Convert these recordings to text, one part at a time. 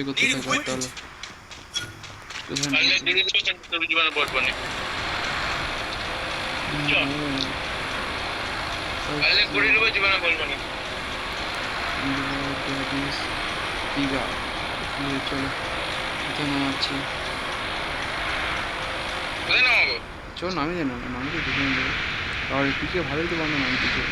করতে থাকবে তাহলে চলো কোথায় নামাচ্ছি চল নামি দেন নামতে দুজন দেবো আর পিকে ভালোই তো বান্ধব নামতেছে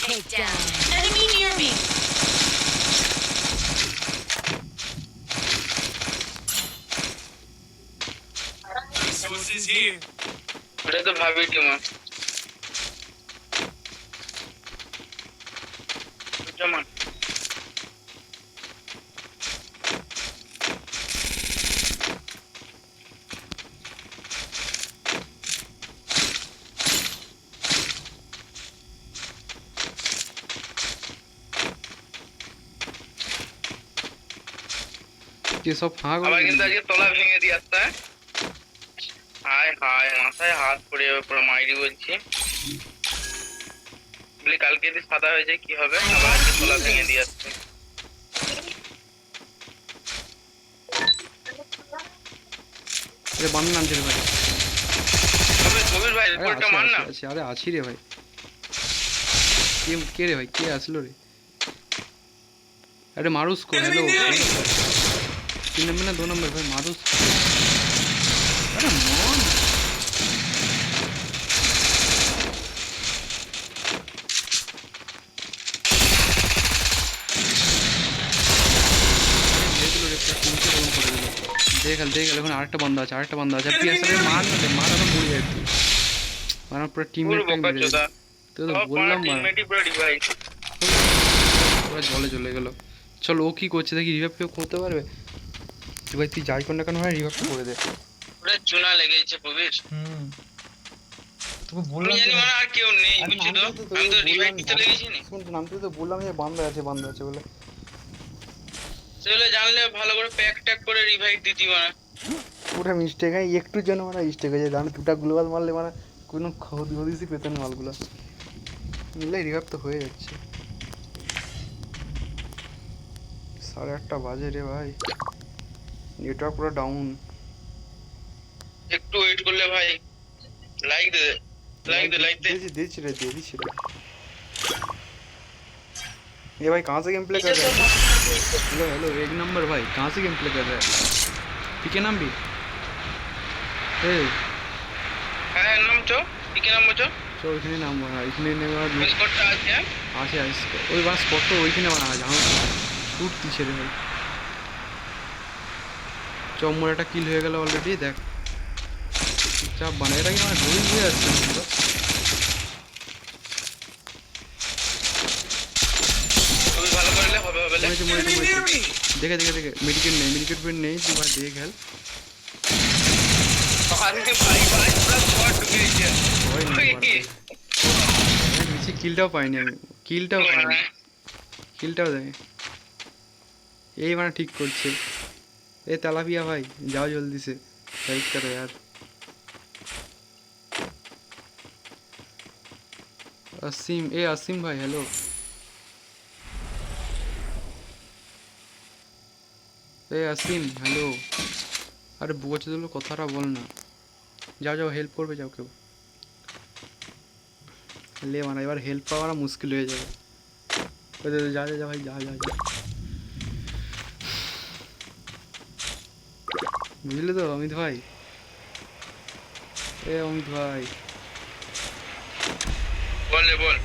Takedown. Enemy near me. Resources here. এটা তো ভাবি টিমা জমান কি সব ফাঁক আবার কিন্তু আজকে তলা ভেঙে দিয়ে আসতে হায় হায় মাথায় হাত পড়ে যাবে পুরো মাইরি বলছি বলি কালকে যদি সাদা হয়ে যায় কি হবে আবার আজকে তলা ভেঙে দিয়ে আসতে আরে বান্ধব নামছে রে ভাই কবির ভাই রিপোর্টটা মান না আরে আছি রে ভাই কে রে ভাই কে আসলো রে আরে মারুস কো হ্যালো 3 নম্বর না 2 নম্বর ভাই মারুস আরে মন দেখ এখন আরেকটা বন্ধ আছে পিএসআর এর মার আরো মরে যায় তুই মানে পুরো টিমমেট টাইম মেরে তো বললাম টিমমেটই পুরো ডিভাইস পুরো জলে চলে গেল চলো ও কি করছে দেখি রিভাইভ কেউ করতে পারবে ভাই তুই যাই কোন না কেন ভাই রিভাইভ করে দে পুরো চুনা লেগেছে কবির তোকে বললাম জানি মানে আর কেউ নেই বুঝছো তো আমি তো রিভাইভ দিতে লেগেছি না শুন নামতে তো বললাম যে বন্ধ আছে বলে সেগুলো জানলে ভালো করে প্যাক ট্যাক করে রিভাইভ দিতি মানে পুরো মিস্টেক হয় একটুর জন্য মানে মিস্টেক হয়ে যায় জানো দুটা গ্লোবাল মারলে মানে কোনো হদিসই পেত না মালগুলো মিললে রিভাইভ তো হয়ে যাচ্ছে 8:30 বাজে রে ভাই নেটওয়ার্ক পুরো ডাউন একটু ওয়েট করলে ভাই লাইক দে दिच रे ये भाई कहाँ से गेम प्ले कर रहा है हेलो 1 नंबर भाई कहाँ से गेम प्ले कर रहा है पीके नाम भी হ্যাঁ নাম চো পীকে নাম চো চো ওইখানে নাম বানা এখানে নেওয়া স্কোরটা আছে আসে ওই বাস স্পট তো ওইখানে বানা যাও শুট দিছে রে ভাই চম্মর একটা কিল হয়ে গেল অলরেডি দেখ চাপ বানা এটা কি মানে গোল হয়ে যাচ্ছে খুবই ভালো করলে হবে দেখে মেডিকেট নেই তুই ভাই দেখ হেল আরে ভাই পুরো শট ঢুকেছে নিচে কিলটাও পাইনি আমি কিলটাও দেয় এই মানে ঠিক করছে এ তেলাপিয়া ভাই যাও জলদি से हेल्प करो यार असीम भाई हेलो असीम हेलो अरे बोच दिल कथाटा बोल ना जाओ हेल्प करबे जाओ केउ ले माना एबार हेल्प पाওয়া मुश्किल हो जाए जा भाई जा বুঝলে তো অমিত ভাই বল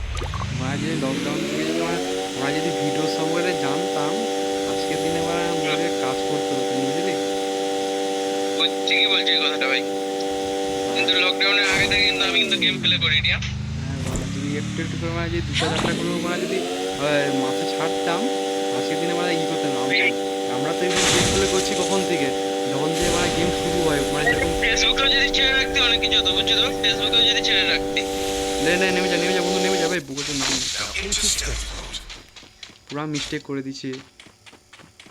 যদি লকডাউন থেকে যদি আমরা যদি ভিডিও সফটওয়্যারে জানতাম আজকের দিনে আমাদের কাজ করতে হতো বুঝলি। ঠিকই বলছি এই কথাটা ভাই, কিন্তু লকডাউনের আগে থেকে কিন্তু আমি কিন্তু গেম প্লে করি না। হ্যাঁ বাবা, যদি একটু একটু করে যদি 2-4টা করে যদি মাসে ছাড়তাম আজকের দিনে ই করতে না। আমরা তো এরকম গেম প্লে করছি কখন থেকে, যখন থেকে গেম শুরু হয় যেরকম। ফেসবুকেও যদি ছেড়ে রাখতে অনেক কিছু হতো, বুঝছো তো? ফেসবুকেও যদি ছেড়ে রাখতে। নেমে যা বন্ধু, নেমে যা ভাই, বুকের নাম পুরা মিস্টেক করে দিচ্ছে।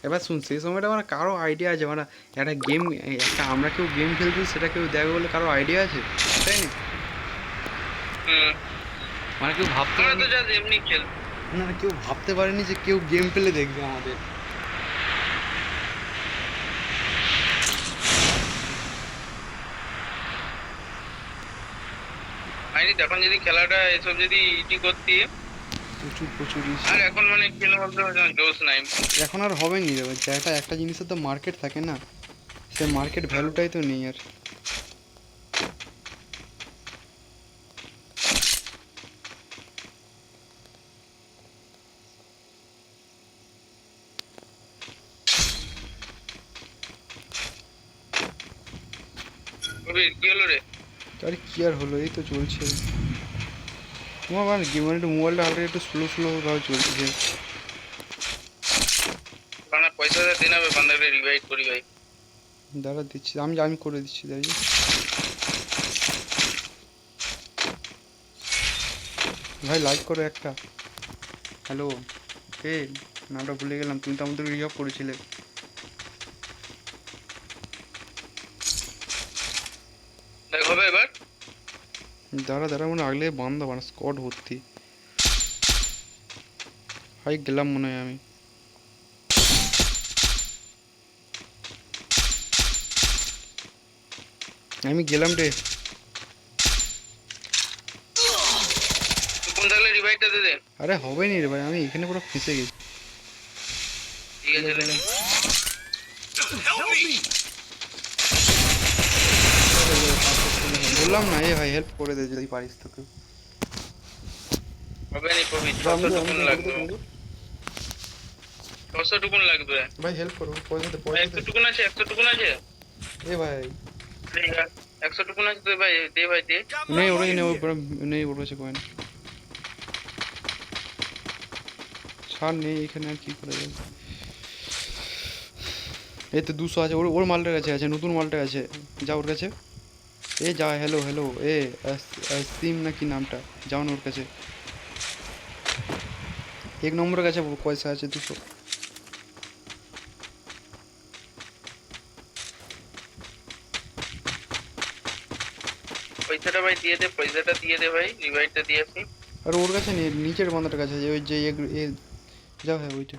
এবার শুন, সেই সময়টা কারো আইডিয়া আছে একটা গেম, আমরা কেউ গেম খেলছি সেটা কেউ দেখবে বলে কারো আইডিয়া আছে, তাই না? কেউ ভাবতে এমনি খেল না, কেউ ভাবতে পারেনি যে কেউ গেম প্লে দেখবে আমাদের। তখন যদি খেলাটা এসব যদি ইটি করতি প্রচুর আর এখন খেলে বলতে জোশ নাই। এখন আর হবে নি রে ভাই, যেটা একটা জিনিসের তো মার্কেট থাকে না, সে মার্কেট ভ্যালুটাই তো নেই আর। কি হলো রে? আরে কি আর হলো, এই তো চলছে। তোমার গেমের একটু মোবাইলটা হালকা একটু স্লো ভাবে চলছে। পয়সা দিন হবে, বান্দাকে রিভাইভ করি ভাই। দাঁড়া দিচ্ছি, আমি করে দিচ্ছি দাঁড়িয়ে। ভাই লাইক করো একটা। হ্যালো, নামটা ভুলে গেলাম, তুমি তো আমাদের রিভাইভ করেছিলে। হবে এবার দাঁড়া আগলে বান্ধব স্কোয়াড ভর্তি। ভাই গেলাম মনে হয় আমি গেলাম রে। কোন থাকলে রিভাইভটা দে দে। আরে হবে নি রে ভাই, আমি এখানে পুরো ফেঁসে গেছি। ঠিক আছে রে, বললাম না ভাই হেল্প করে দে যদি পারিস তোকে। হবে নি কবি, 600 টুকুন লাগবে। 600 টুকুন লাগবে ভাই হেল্প করো, পয়সা দে 100 টুকুন আছে, 100 টুকুন আছে। ভাই 100 টুকুন আছে তো ভাই, দে ভাই দে। নেই ওর কাছে কয়েন ছাড় নেই এখানে, আর কি করে যাবে। এই তো 200 আছে, ওর মালটার কাছে আছে, নতুন মালটা আছে, যা ওর কাছে। যা হ্যালো সিম নাকি নামটা, যাও না ওর কাছে। 1 নম্বরের কাছে পয়সা আছে 200। পয়সাটা ভাই দিয়ে দে, পয়সাটা দিয়ে দে ভাই, রিভাইভটা দিয়ে আসি। আর ওর কাছে নেই, নিচের বান্দাটার কাছে আছে, ওই যে যাও ওইটা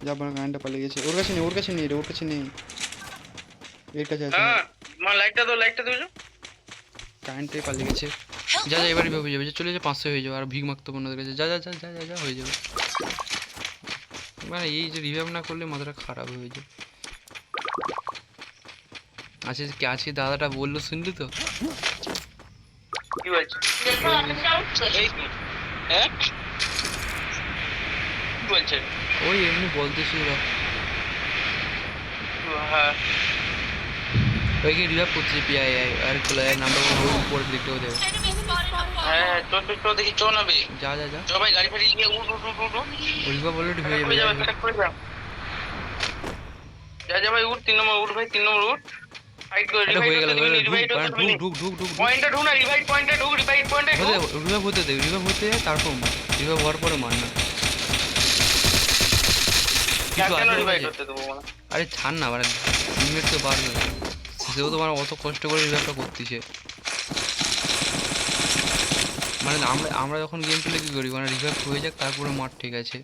যা গানটা পালিয়ে গেছে। ওর কাছে নেই রে, ওর কাছে নেই, এর কাছে আছে। হ্যাঁ মা লাইটটা দাও কারেন্টটাই পালিয়ে গেছে। যা এবারে হয়ে যাবে, চলে যা 500 হয়ে যাবে, আর ভিক মাগতে বন্ধ গেছে। যা হয়ে যাবে। এই যে রিভাইভ না করলে মাথাটা খারাপ হয়ে যায়। আজকে দাদাটা বললো শুনলি তো? কি বলছিস? এই তো হ্যাঁ কি বলছিস? ওই এমনি বলতেছিল। হ্যাঁ ওইকে রিভাইভ করতেছে পিআই আর নাম্বার উপরে দেখতেও দেবে। হ্যাঁ তো দেখি চো না বে। যা চো ভাই, গাড়ি ফাড়ি নিয়ে উঠ। রিভাইভ অলরেডি হয়ে যাবে। যা ভাই উঠ, 3 নম্বর উঠ ভাই, 3 নম্বর উঠ। ফাইট করে রিভাইভ হয়ে গেল। ঢুক পয়েন্টটা ঢুক না, রিভাইভ পয়েন্টটা ঢুক, রিভাইভ পয়েন্টে ঢুক। রিভাইভ হতে দে, তারপর মার। রিভাইভ হওয়ার পরে মার না। কেন রিভাইভ করতে দেবো না? আরে ছাড় না, মিনিট তো বাড়বে, সেও তো অত কষ্ট করে রিভাইভটা করতেছে। আমরা যখন গেম প্লে কি করি, রিভাইভ হয়ে যাক তারপরে মার, ঠিক আছে?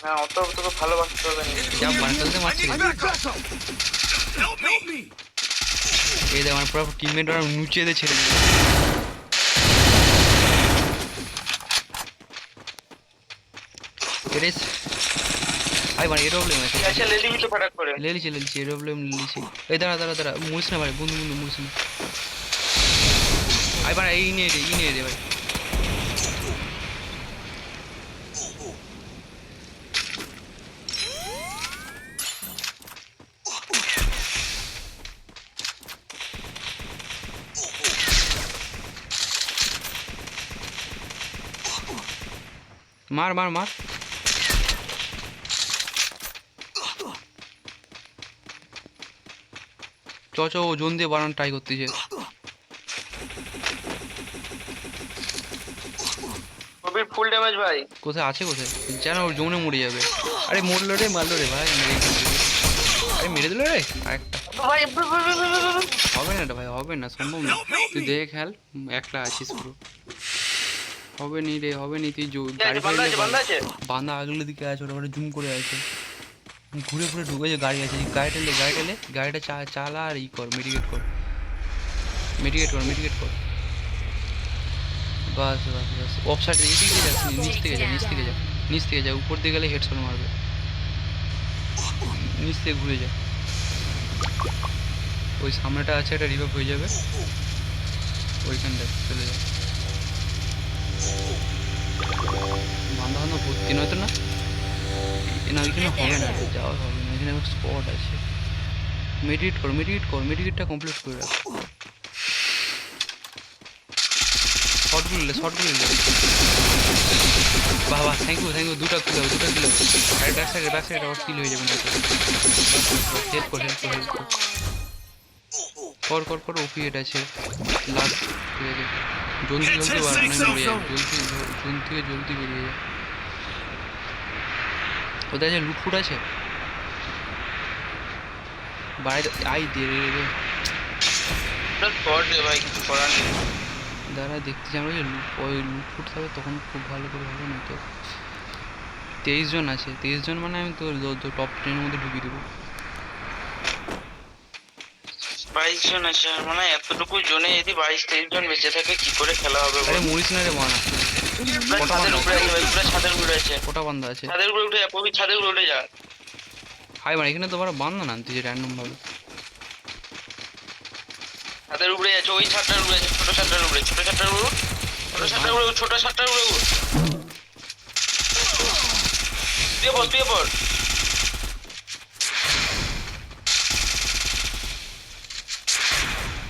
হ্যাঁ অত তোকে ভালোবাসতে হবে না, যা খেলতে মারছি। এই দেখ পুরো টিমমেট ওরা নুচিয়ে দিয়ে ছেড়ে দিল। এরোপ্লেন আছে, আচ্ছা লেলিবি তো ফাটাক করে লেলিছে এরোপ্লেন লেলিছে। এই দাঁড়া মুড়িস না ভাই, বন্ধু মুড়িস না। এই নিয়ে রে ভাই। মার মার মার। চ চ ও জোন দিয়ে বাড়ানো ট্রাই করতেছে। কবির ফুল ড্যামেজ ভাই। কোথায় আছে কোথায় যেন ওর জোনে মরে যাবে। আরে মরলো রে মারলো রে ভাই আরে মেরে দিল রে আরেকটা। ভাই হবে না রে ভাই হবে না সম্ভব না তুই দেখে খেল একলা আছিস পুরো হবে নি রে হবে নি তুই গাড়ি বান্দা আছে বান্দা আছে। বাঁধা আগলে দিকে আছে ওটা ওটা জুম করে আছে ঘুরে ঘুরে ঢুকেছে গাড়ি আছে গাড়িটা গাড়িটা চালা আর ই কর মেডিকেট কর বাস বাস বাস অফ সাইড এদিকে যাস নিচ থেকে যা উপর দিকে গেলে হেডশট মারবে নিচ থেকে ঘুরে যা ওই সামনেটা আছে এটা রিভাইভ হয়ে যাবে ওইখানটা চলে যা বান্ধা বান্ধব ভর্তি নয়তো না না ওইখানে হবে না যাওয়া হবে না এখানে স্পট আছে মেডিকেটটা কমপ্লিট করে রাখ শর্টগুলো বাবা থ্যাংক ইউ দুটা কিলো আর ব্যাক সাইড আবার কিল হয়ে যাবে না হেল্প কর ওপিএড আছে লাস্ট ঠিক আছে জলদি বেরিয়ে যায় ওদের আছে লুটফুট আছে বাইরে আই দিয়ে রে স্পট দে ভাই কিছু করার নেই। দাঁড়া দেখতে যাবো যে ওই লুটফুট থাকে তখন খুব ভালো করে হবে না তো 23 জন আছে 23 জন মানে আমি তো টপ 10 এর মধ্যে ঢুকিয়ে দেবো 22 জন আছে মানে এতটুকু জোনে যদি 22-23 জন বেঁচে থাকে কি করে খেলা হবে আরে মরিস না রে মানা ছাদের উপরে আছে ভাই পুরো ছাদের উপরে আছে কটা বান্ধা আছে ছাদের উপরে উঠে যা কবি ছাদের উপরে উঠে যা হাই মানে এখানে তোমার বান্ধা না তুই র্যান্ডম ভাবে ছাদের উপরে আছে ওই ছাদটার উপরে আছে ছোট ছাদটার উপরে তুই পড়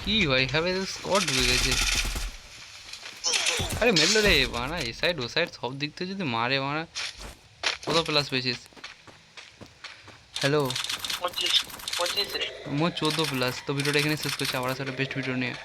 কি ভাই হবে স্কট ঢুকে গেছে আরে মেরলো রে বানা এই সাইড ও সাইড সব দিক থেকে যদি মারে বানা কত প্লাস পেয়েছিস হ্যালো 25 রে মোট 14 প্লাস তো ভিডিওটা এখানে শেষ করছি আবার আসলে বেস্ট ভিডিও নিয়ে